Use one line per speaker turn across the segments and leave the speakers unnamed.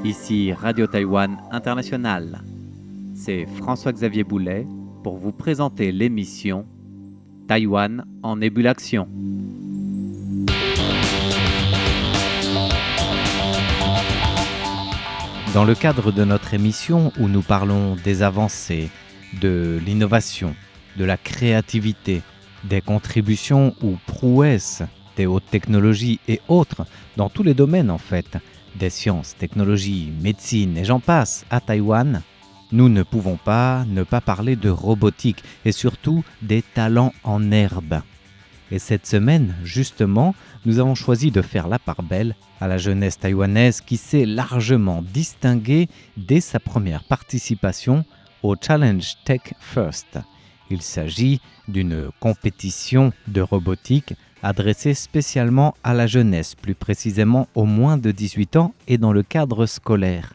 Ici Radio Taïwan International. C'est François-Xavier Boulet pour vous présenter l'émission Taïwan en ébullition. Dans le cadre de notre émission où nous parlons des avancées, de l'innovation, de la créativité, des contributions ou prouesses des hautes technologies et autres, dans tous les domaines en fait, des sciences, technologies, médecine et j'en passe à Taïwan, nous ne pouvons pas ne pas parler de robotique et surtout des talents en herbe. Et cette semaine, justement, nous avons choisi de faire la part belle à la jeunesse taïwanaise qui s'est largement distinguée dès sa première participation au Challenge Tech First. Il s'agit d'une compétition de robotique adressée spécialement à la jeunesse, plus précisément aux moins de 18 ans et dans le cadre scolaire.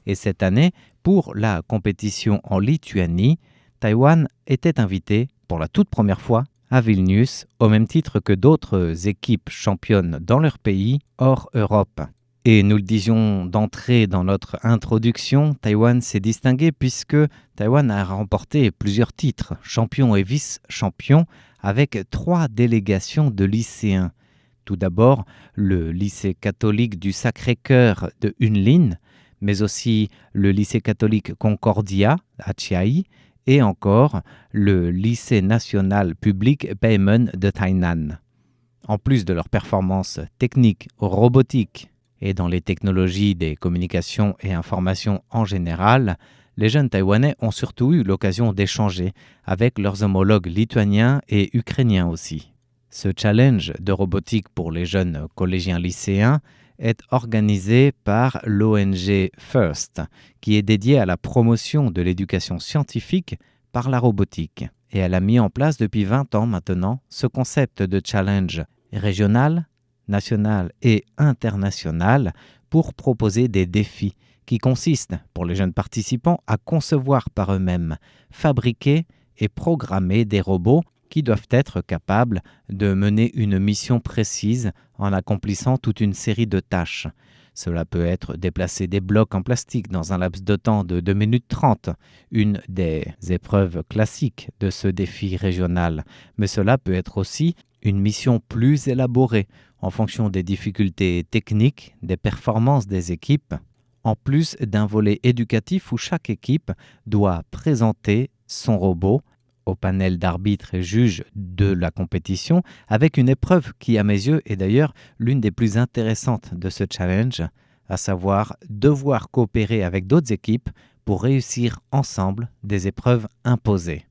Et cette année, pour la compétition en Lituanie, Taïwan était invité pour la toute première fois à Vilnius, au même titre que d'autres équipes championnes dans leur pays, hors Europe. Et nous le disions d'entrée dans notre introduction, Taïwan s'est distingué puisque Taïwan a remporté plusieurs titres, champion et vice-champion, avec 3 délégations de lycéens. Tout d'abord, le lycée catholique du Sacré-Cœur de Yunlin, mais aussi le lycée catholique Concordia à Chiayi, et encore le lycée national public Beimen de Tainan. En plus de leurs performances techniques, robotiques et dans les technologies des communications et informations en général, les jeunes Taïwanais ont surtout eu l'occasion d'échanger avec leurs homologues lituaniens et ukrainiens aussi. Ce challenge de robotique pour les jeunes collégiens lycéens est organisé par l'ONG FIRST, qui est dédiée à la promotion de l'éducation scientifique par la robotique. Et elle a mis en place depuis 20 ans maintenant ce concept de challenge régional, national et international pour proposer des défis qui consistent pour les jeunes participants à concevoir par eux-mêmes, fabriquer et programmer des robots qui doivent être capables de mener une mission précise en accomplissant toute une série de tâches. Cela peut être déplacer des blocs en plastique dans un laps de temps de 2 minutes 30, une des épreuves classiques de ce défi régional. Mais cela peut être aussi une mission plus élaborée en fonction des difficultés techniques, des performances des équipes, en plus d'un volet éducatif où chaque équipe doit présenter son robot au panel d'arbitres et juges de la compétition, avec une épreuve qui, à mes yeux, est d'ailleurs l'une des plus intéressantes de ce challenge, à savoir devoir coopérer avec d'autres équipes pour réussir ensemble des épreuves imposées.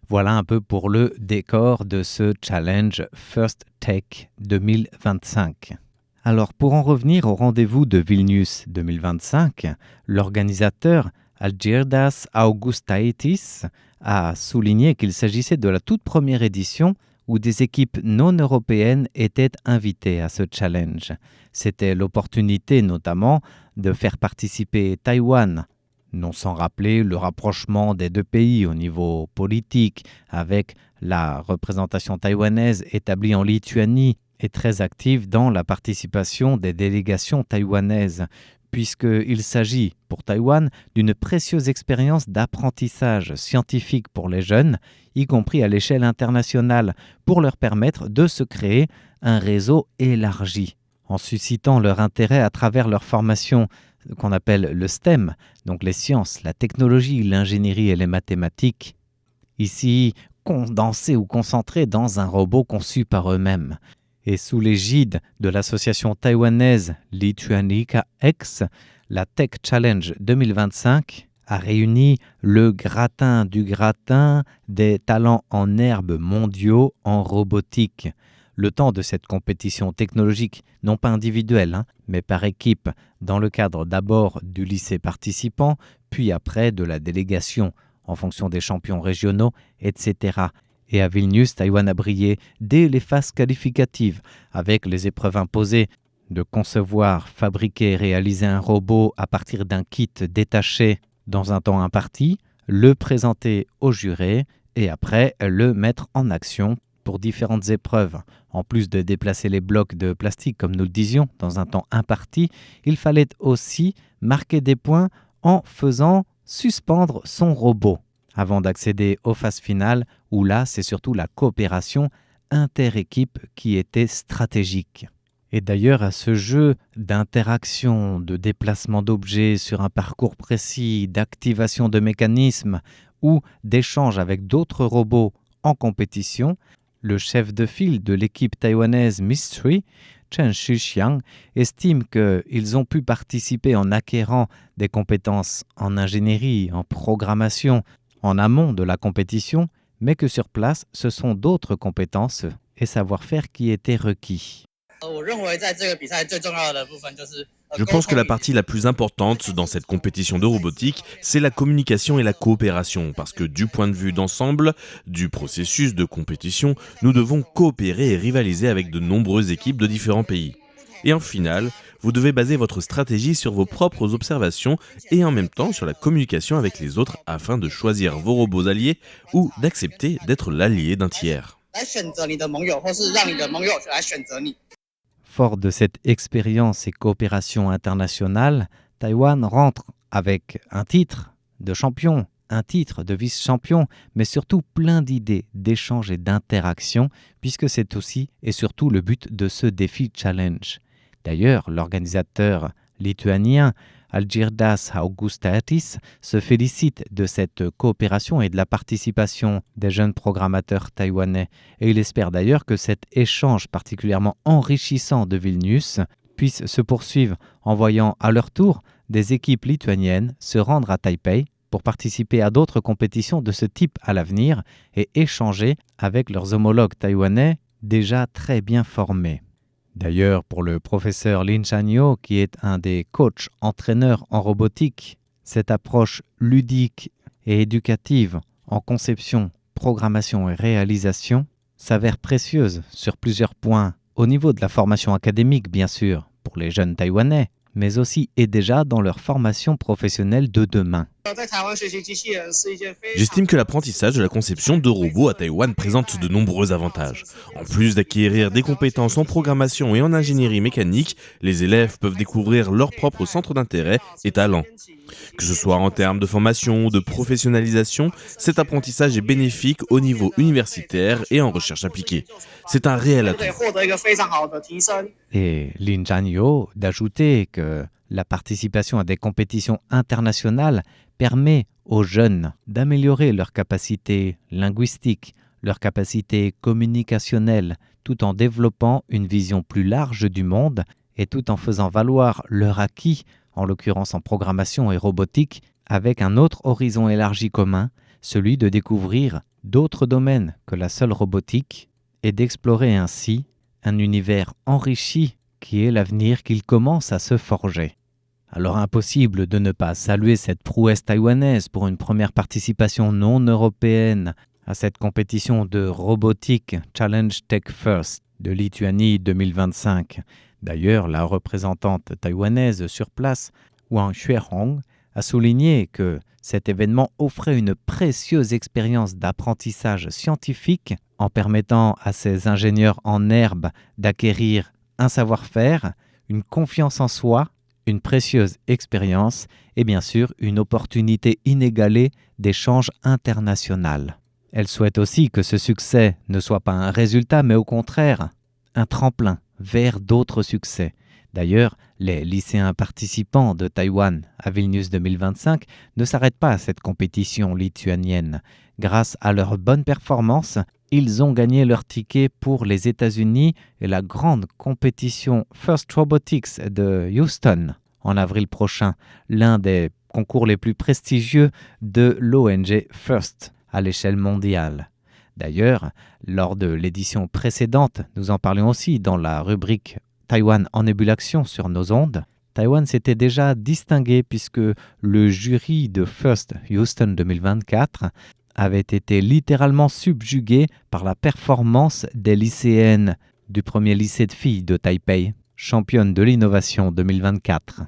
Voilà un peu pour le décor de ce challenge First Tech 2025. Alors, pour en revenir au rendez-vous de Vilnius 2025, l'organisateur Algirdas Augustaitis a souligné qu'il s'agissait de la toute première édition où des équipes non européennes étaient invitées à ce challenge. C'était l'opportunité notamment de faire participer Taïwan, non sans rappeler le rapprochement des deux pays au niveau politique, avec la représentation taïwanaise établie en Lituanie et très active dans la participation des délégations taïwanaises, puisqu'il s'agit pour Taïwan d'une précieuse expérience d'apprentissage scientifique pour les jeunes, y compris à l'échelle internationale, pour leur permettre de se créer un réseau élargi, en suscitant leur intérêt à travers leur formation qu'on appelle le STEM, donc les sciences, la technologie, l'ingénierie et les mathématiques, ici condensés ou concentrés dans un robot conçu par eux-mêmes. Et sous l'égide de l'association taïwanaise Lituanica X, la Tech Challenge 2025 a réuni le gratin du gratin des talents en herbe mondiaux en robotique. Le temps de cette compétition technologique, non pas individuelle, mais par équipe, dans le cadre d'abord du lycée participant, puis après de la délégation, en fonction des champions régionaux, etc. Et à Vilnius, Taïwan a brillé dès les phases qualificatives, avec les épreuves imposées de concevoir, fabriquer et réaliser un robot à partir d'un kit détaché dans un temps imparti, le présenter aux jurés et après le mettre en action pour différentes épreuves. En plus de déplacer les blocs de plastique, comme nous le disions, dans un temps imparti, il fallait aussi marquer des points en faisant suspendre son robot, avant d'accéder aux phases finales, où là, c'est surtout la coopération inter-équipe qui était stratégique. Et d'ailleurs, à ce jeu d'interaction, de déplacement d'objets sur un parcours précis, d'activation de mécanismes ou d'échange avec d'autres robots en compétition, le chef de file de l'équipe taïwanaise Mystery, Chen Shixiang, estime qu'ils ont pu participer en acquérant des compétences en ingénierie, en programmation, en amont de la compétition, mais que sur place, ce sont d'autres compétences et savoir-faire qui étaient requis.
Je pense que la partie la plus importante dans cette compétition de robotique, c'est la communication et la coopération, parce que du point de vue d'ensemble, du processus de compétition, nous devons coopérer et rivaliser avec de nombreuses équipes de différents pays. Et en finale, vous devez baser votre stratégie sur vos propres observations et en même temps sur la communication avec les autres afin de choisir vos robots alliés ou d'accepter d'être l'allié d'un tiers.
Fort de cette expérience et coopération internationale, Taïwan rentre avec un titre de champion, un titre de vice-champion, mais surtout plein d'idées, d'échanges et d'interactions, puisque c'est aussi et surtout le but de ce défi challenge. D'ailleurs, l'organisateur lituanien Algirdas Augustaitis se félicite de cette coopération et de la participation des jeunes programmateurs taïwanais. Et il espère d'ailleurs que cet échange particulièrement enrichissant de Vilnius puisse se poursuivre en voyant à leur tour des équipes lituaniennes se rendre à Taipei pour participer à d'autres compétitions de ce type à l'avenir et échanger avec leurs homologues taïwanais déjà très bien formés. D'ailleurs, pour le professeur Lin Chanyo, qui est un des coachs entraîneurs en robotique, cette approche ludique et éducative en conception, programmation et réalisation s'avère précieuse sur plusieurs points, au niveau de la formation académique bien sûr, pour les jeunes Taïwanais, mais aussi et déjà dans leur formation professionnelle de demain.
J'estime que l'apprentissage de la conception de robots à Taïwan présente de nombreux avantages. En plus d'acquérir des compétences en programmation et en ingénierie mécanique, les élèves peuvent découvrir leur propre centre d'intérêt et talents. Que ce soit en termes de formation ou de professionnalisation, cet apprentissage est bénéfique au niveau universitaire et en recherche appliquée. C'est un réel atout.
Et Lin Chanyo d'ajouter que la participation à des compétitions internationales permet aux jeunes d'améliorer leurs capacités linguistiques, leurs capacités communicationnelles, tout en développant une vision plus large du monde et tout en faisant valoir leur acquis, en l'occurrence en programmation et robotique, avec un autre horizon élargi commun, celui de découvrir d'autres domaines que la seule robotique et d'explorer ainsi un univers enrichi qui est l'avenir qu'ils commencent à se forger. Alors impossible de ne pas saluer cette prouesse taïwanaise pour une première participation non européenne à cette compétition de robotique Challenge Tech First de Lituanie 2025. D'ailleurs, la représentante taïwanaise sur place, Wang Xuehong, a souligné que cet événement offrait une précieuse expérience d'apprentissage scientifique en permettant à ces ingénieurs en herbe d'acquérir un savoir-faire, une confiance en soi, une précieuse expérience et bien sûr une opportunité inégalée d'échange international. Elle souhaite aussi que ce succès ne soit pas un résultat mais au contraire un tremplin vers d'autres succès. D'ailleurs, les lycéens participants de Taïwan à Vilnius 2025 ne s'arrêtent pas à cette compétition lituanienne. Grâce à leur bonne performance, ils ont gagné leur ticket pour les États-Unis et la grande compétition First Robotics de Houston en avril prochain, l'un des concours les plus prestigieux de l'ONG First à l'échelle mondiale. D'ailleurs, lors de l'édition précédente, nous en parlions aussi dans la rubrique Taïwan en ébullition sur nos ondes, Taïwan s'était déjà distingué puisque le jury de First Houston 2024 avait été littéralement subjugué par la performance des lycéennes du premier lycée de filles de Taipei, championne de l'innovation 2024.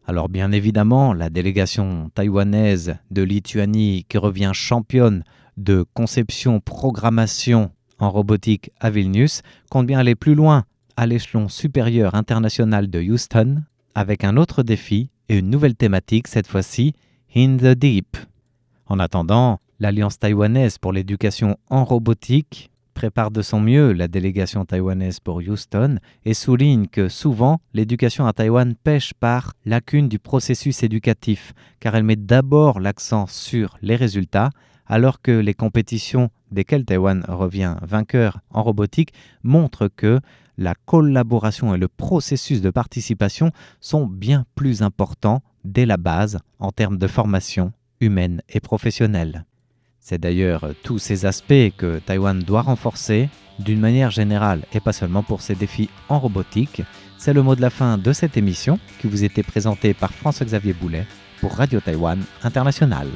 Alors bien évidemment, la délégation taïwanaise de Lituanie qui revient championne de conception-programmation en robotique à Vilnius compte bien aller plus loin à l'échelon supérieur international de Houston avec un autre défi et une nouvelle thématique, cette fois-ci In the Deep. En attendant, l'Alliance taïwanaise pour l'éducation en robotique prépare de son mieux la délégation taïwanaise pour Houston et souligne que souvent, l'éducation à Taïwan pêche par lacune du processus éducatif, car elle met d'abord l'accent sur les résultats, alors que les compétitions desquelles Taïwan revient vainqueur en robotique montrent que la collaboration et le processus de participation sont bien plus importants dès la base en termes de formation humaine et professionnelle. C'est d'ailleurs tous ces aspects que Taïwan doit renforcer d'une manière générale et pas seulement pour ses défis en robotique. C'est le mot de la fin de cette émission qui vous était présentée par François-Xavier Boulet pour Radio Taïwan International.